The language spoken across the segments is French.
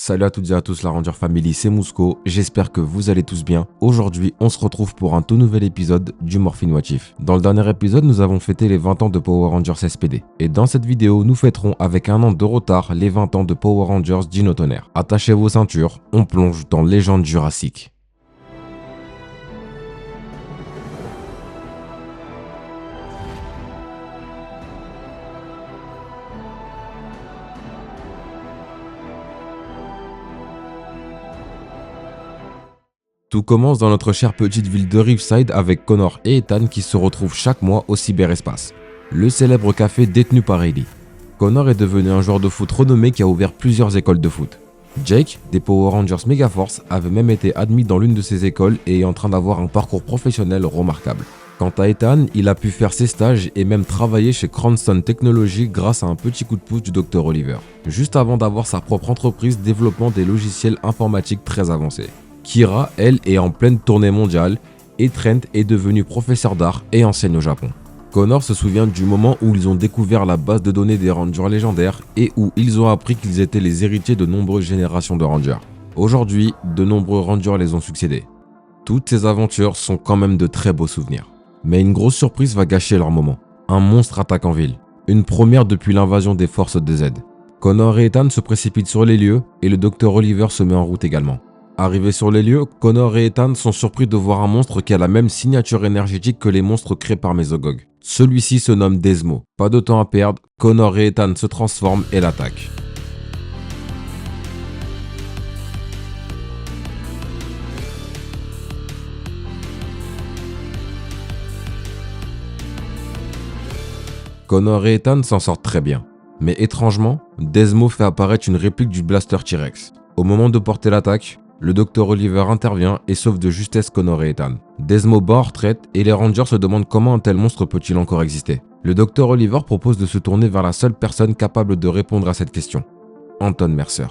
Salut à toutes et à tous la Ranger Family, c'est Mousco, j'espère que vous allez tous bien. Aujourd'hui, on se retrouve pour un tout nouvel épisode du Morphine What If. Dans le dernier épisode, nous avons fêté les 20 ans de Power Rangers SPD. Et dans cette vidéo, nous fêterons avec un an de retard les 20 ans de Power Rangers Dino Tonnerre. Attachez vos ceintures, on plonge dans Légende Jurassique. Tout commence dans notre chère petite ville de Riverside avec Connor et Ethan qui se retrouvent chaque mois au cyberespace, le célèbre café détenu par Hailey. Connor est devenu un joueur de foot renommé qui a ouvert plusieurs écoles de foot. Jake, des Power Rangers Megaforce, avait même été admis dans l'une de ces écoles et est en train d'avoir un parcours professionnel remarquable. Quant à Ethan, il a pu faire ses stages et même travailler chez Cranston Technologies grâce à un petit coup de pouce du Dr Oliver, juste avant d'avoir sa propre entreprise développant des logiciels informatiques très avancés. Kira, elle, est en pleine tournée mondiale et Trent est devenu professeur d'art et enseigne au Japon. Connor se souvient du moment où ils ont découvert la base de données des Rangers légendaires et où ils ont appris qu'ils étaient les héritiers de nombreuses générations de Rangers. Aujourd'hui, de nombreux Rangers les ont succédés. Toutes ces aventures sont quand même de très beaux souvenirs. Mais une grosse surprise va gâcher leur moment. Un monstre attaque en ville. Une première depuis l'invasion des forces DZ. Connor et Ethan se précipitent sur les lieux et le Dr Oliver se met en route également. Arrivés sur les lieux, Connor et Ethan sont surpris de voir un monstre qui a la même signature énergétique que les monstres créés par Mesogog. Celui-ci se nomme Desmo. Pas de temps à perdre, Connor et Ethan se transforment et l'attaquent. Connor et Ethan s'en sortent très bien. Mais étrangement, Desmo fait apparaître une réplique du Blaster T-Rex. Au moment de porter l'attaque, le Dr Oliver intervient et sauve de justesse Connor et Ethan. Desmo bat en retraite et les Rangers se demandent comment un tel monstre peut-il encore exister. Le Dr Oliver propose de se tourner vers la seule personne capable de répondre à cette question, Anton Mercer.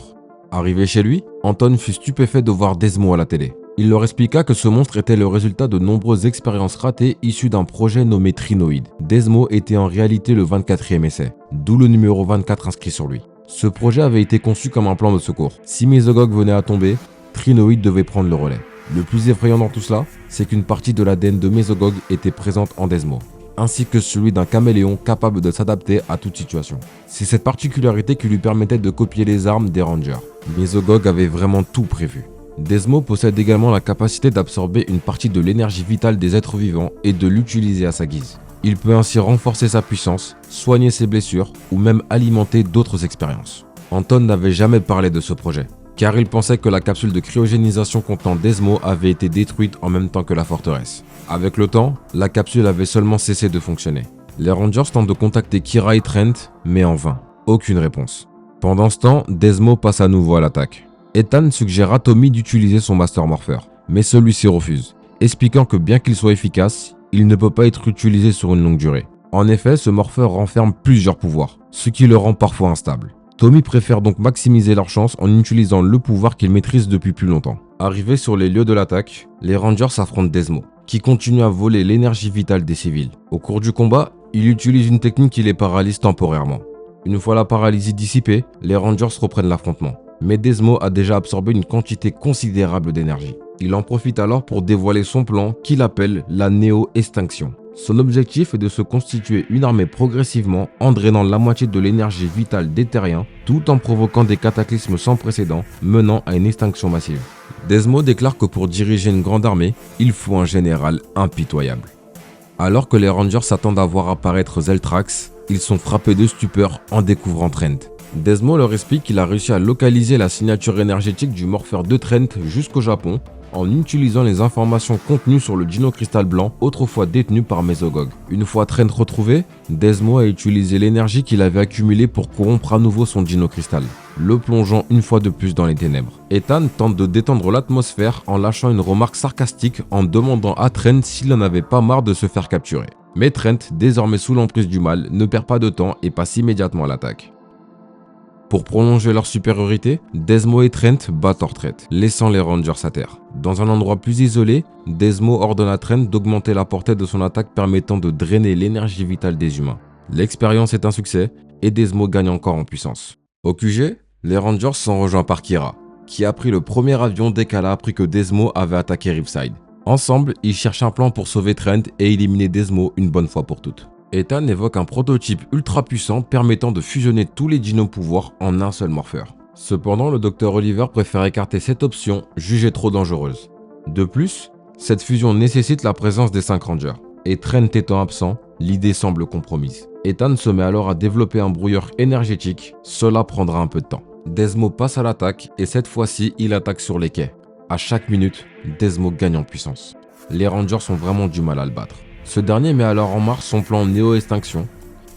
Arrivé chez lui, Anton fut stupéfait de voir Desmo à la télé. Il leur expliqua que ce monstre était le résultat de nombreuses expériences ratées issues d'un projet nommé Trinoid. Desmo était en réalité le 24e essai, d'où le numéro 24 inscrit sur lui. Ce projet avait été conçu comme un plan de secours. Si Mesogog venait à tomber, Trinoid devait prendre le relais. Le plus effrayant dans tout cela, c'est qu'une partie de l'ADN de Mesogog était présente en Desmo, ainsi que celui d'un caméléon capable de s'adapter à toute situation. C'est cette particularité qui lui permettait de copier les armes des Rangers. Mesogog avait vraiment tout prévu. Desmo possède également la capacité d'absorber une partie de l'énergie vitale des êtres vivants et de l'utiliser à sa guise. Il peut ainsi renforcer sa puissance, soigner ses blessures ou même alimenter d'autres expériences. Anton n'avait jamais parlé de ce projet, car il pensait que la capsule de cryogénisation contenant Desmo avait été détruite en même temps que la forteresse. Avec le temps, la capsule avait seulement cessé de fonctionner. Les Rangers tentent de contacter Kira et Trent, mais en vain. Aucune réponse. Pendant ce temps, Desmo passe à nouveau à l'attaque. Ethan suggère à Tommy d'utiliser son Master Morpher, mais celui-ci refuse, expliquant que bien qu'il soit efficace, il ne peut pas être utilisé sur une longue durée. En effet, ce Morpher renferme plusieurs pouvoirs, ce qui le rend parfois instable. Tommy préfère donc maximiser leur chance en utilisant le pouvoir qu'il maîtrise depuis plus longtemps. Arrivés sur les lieux de l'attaque, les Rangers affrontent Desmo, qui continue à voler l'énergie vitale des civils. Au cours du combat, il utilise une technique qui les paralyse temporairement. Une fois la paralysie dissipée, les Rangers reprennent l'affrontement. Mais Desmo a déjà absorbé une quantité considérable d'énergie. Il en profite alors pour dévoiler son plan qu'il appelle la Néo-Extinction. Son objectif est de se constituer une armée progressivement en drainant la moitié de l'énergie vitale des terriens tout en provoquant des cataclysmes sans précédent menant à une extinction massive. Desmo déclare que pour diriger une grande armée, il faut un général impitoyable. Alors que les Rangers s'attendent à voir apparaître Zeltrax, ils sont frappés de stupeur en découvrant Trent. Desmo leur explique qu'il a réussi à localiser la signature énergétique du Morpher de Trent jusqu'au Japon en utilisant les informations contenues sur le Dino Crystal blanc autrefois détenu par Mesogog. Une fois Trent retrouvé, Desmo a utilisé l'énergie qu'il avait accumulée pour corrompre à nouveau son Dino Crystal, le plongeant une fois de plus dans les ténèbres. Ethan tente de détendre l'atmosphère en lâchant une remarque sarcastique en demandant à Trent s'il n'en avait pas marre de se faire capturer. Mais Trent, désormais sous l'emprise du mal, ne perd pas de temps et passe immédiatement à l'attaque. Pour prolonger leur supériorité, Desmo et Trent battent en retraite, laissant les Rangers à terre. Dans un endroit plus isolé, Desmo ordonne à Trent d'augmenter la portée de son attaque permettant de drainer l'énergie vitale des humains. L'expérience est un succès et Desmo gagne encore en puissance. Au QG, les Rangers sont rejoints par Kira, qui a pris le premier avion dès qu'elle a appris que Desmo avait attaqué Riveside. Ensemble, ils cherchent un plan pour sauver Trent et éliminer Desmo une bonne fois pour toutes. Ethan évoque un prototype ultra puissant permettant de fusionner tous les dino-pouvoirs en un seul morpheur. Cependant, le Dr Oliver préfère écarter cette option, jugée trop dangereuse. De plus, cette fusion nécessite la présence des 5 Rangers. Et Trent étant absent, l'idée semble compromise. Ethan se met alors à développer un brouilleur énergétique, cela prendra un peu de temps. Desmo passe à l'attaque et cette fois-ci, il attaque sur les quais. À chaque minute, Desmo gagne en puissance. Les Rangers ont vraiment du mal à le battre. Ce dernier met alors en marche son plan Néo-Extinction.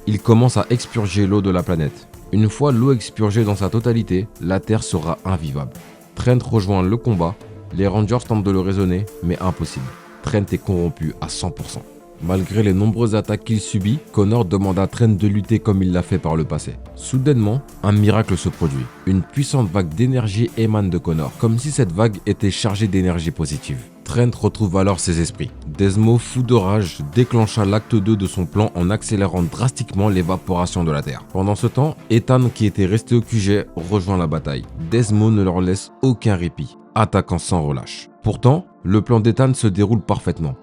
Il commence à expurger l'eau de la planète. Une fois l'eau expurgée dans sa totalité, la Terre sera invivable. Trent rejoint le combat. Les Rangers tentent de le raisonner, mais impossible. Trent est corrompu à 100%. Malgré les nombreuses attaques qu'il subit, Connor demande à Trent de lutter comme il l'a fait par le passé. Soudainement, un miracle se produit. Une puissante vague d'énergie émane de Connor, comme si cette vague était chargée d'énergie positive. Trent retrouve alors ses esprits. Desmo, fou de rage, déclencha l'acte 2 de son plan en accélérant drastiquement l'évaporation de la Terre. Pendant ce temps, Ethan, qui était resté au QG, rejoint la bataille. Desmo ne leur laisse aucun répit, attaquant sans relâche. Pourtant, le plan d'Ethan se déroule parfaitement.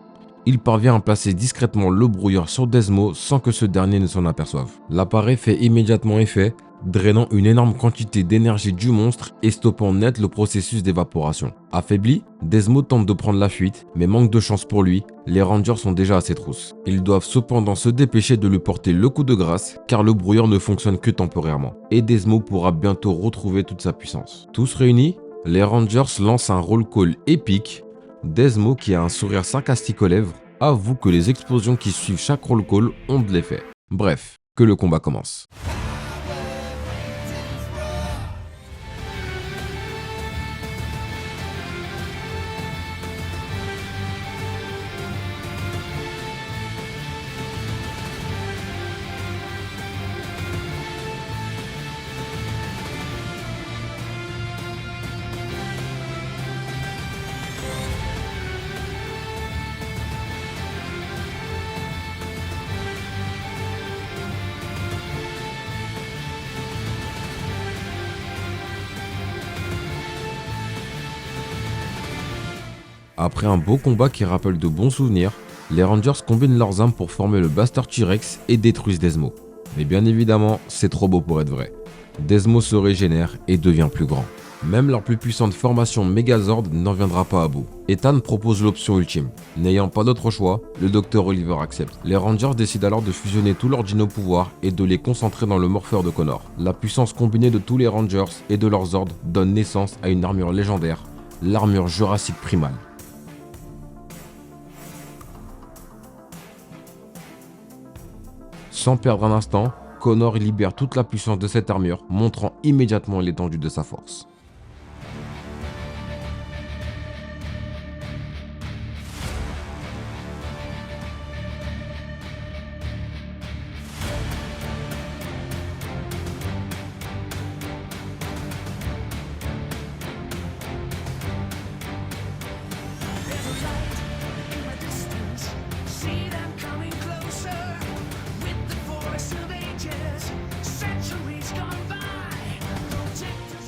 Il parvient à placer discrètement le brouilleur sur Desmo sans que ce dernier ne s'en aperçoive. L'appareil fait immédiatement effet, drainant une énorme quantité d'énergie du monstre et stoppant net le processus d'évaporation. Affaibli, Desmo tente de prendre la fuite, mais manque de chance pour lui, les Rangers sont déjà à ses trousses. Ils doivent cependant se dépêcher de lui porter le coup de grâce, car le brouilleur ne fonctionne que temporairement, et Desmo pourra bientôt retrouver toute sa puissance. Tous réunis, les Rangers lancent un roll call épique. Desmo, qui a un sourire sarcastique aux lèvres, avoue que les explosions qui suivent chaque roll call ont de l'effet. Bref, que le combat commence. Après un beau combat qui rappelle de bons souvenirs, les Rangers combinent leurs armes pour former le Blaster T-Rex et détruisent Desmo. Mais bien évidemment, c'est trop beau pour être vrai. Desmo se régénère et devient plus grand. Même leur plus puissante formation Megazord n'en viendra pas à bout. Ethan propose l'option ultime. N'ayant pas d'autre choix, le Dr Oliver accepte. Les Rangers décident alors de fusionner tous leurs dino-pouvoirs et de les concentrer dans le morpheur de Connor. La puissance combinée de tous les Rangers et de leurs ordres donne naissance à une armure légendaire, l'armure Jurassique primale. Sans perdre un instant, Connor libère toute la puissance de cette armure, montrant immédiatement l'étendue de sa force.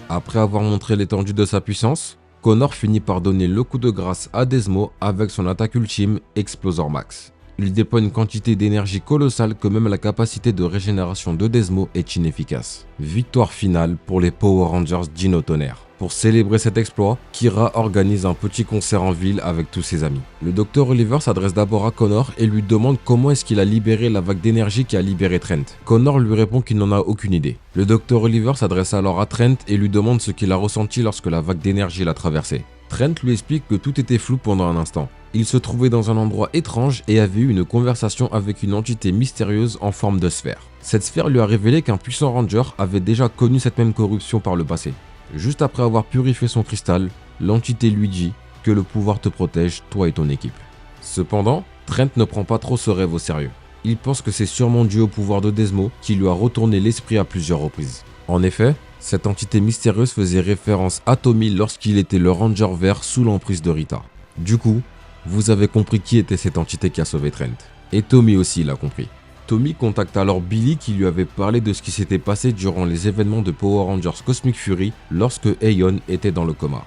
Après avoir montré l'étendue de sa puissance, Connor finit par donner le coup de grâce à Desmo avec son attaque ultime Explosor Max. Il déploie une quantité d'énergie colossale que même la capacité de régénération de Desmo est inefficace. Victoire finale pour les Power Rangers Dino Tonnerre. Pour célébrer cet exploit, Kira organise un petit concert en ville avec tous ses amis. Le Dr Oliver s'adresse d'abord à Connor et lui demande comment est-ce qu'il a libéré la vague d'énergie qui a libéré Trent. Connor lui répond qu'il n'en a aucune idée. Le Dr Oliver s'adresse alors à Trent et lui demande ce qu'il a ressenti lorsque la vague d'énergie l'a traversé. Trent lui explique que tout était flou pendant un instant. Il se trouvait dans un endroit étrange et avait eu une conversation avec une entité mystérieuse en forme de sphère. Cette sphère lui a révélé qu'un puissant ranger avait déjà connu cette même corruption par le passé. Juste après avoir purifié son cristal, l'entité lui dit que le pouvoir te protège, toi et ton équipe. Cependant, Trent ne prend pas trop ce rêve au sérieux. Il pense que c'est sûrement dû au pouvoir de Desmo qui lui a retourné l'esprit à plusieurs reprises. En effet, cette entité mystérieuse faisait référence à Tommy lorsqu'il était le Ranger vert sous l'emprise de Rita. Du coup, vous avez compris qui était cette entité qui a sauvé Trent. Et Tommy aussi l'a compris. Tommy contacte alors Billy qui lui avait parlé de ce qui s'était passé durant les événements de Power Rangers Cosmic Fury lorsque Aeon était dans le coma.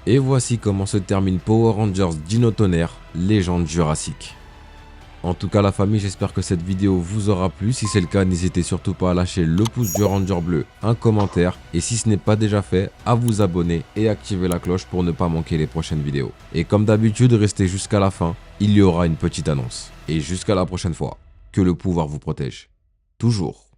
Et voici comment se termine Power Rangers Dino Tonnerre, légende jurassique. En tout cas la famille, j'espère que cette vidéo vous aura plu. Si c'est le cas, n'hésitez surtout pas à lâcher le pouce du Ranger bleu, un commentaire et si ce n'est pas déjà fait, à vous abonner et activer la cloche pour ne pas manquer les prochaines vidéos. Et comme d'habitude, restez jusqu'à la fin, il y aura une petite annonce. Et jusqu'à la prochaine fois, que le pouvoir vous protège. Toujours.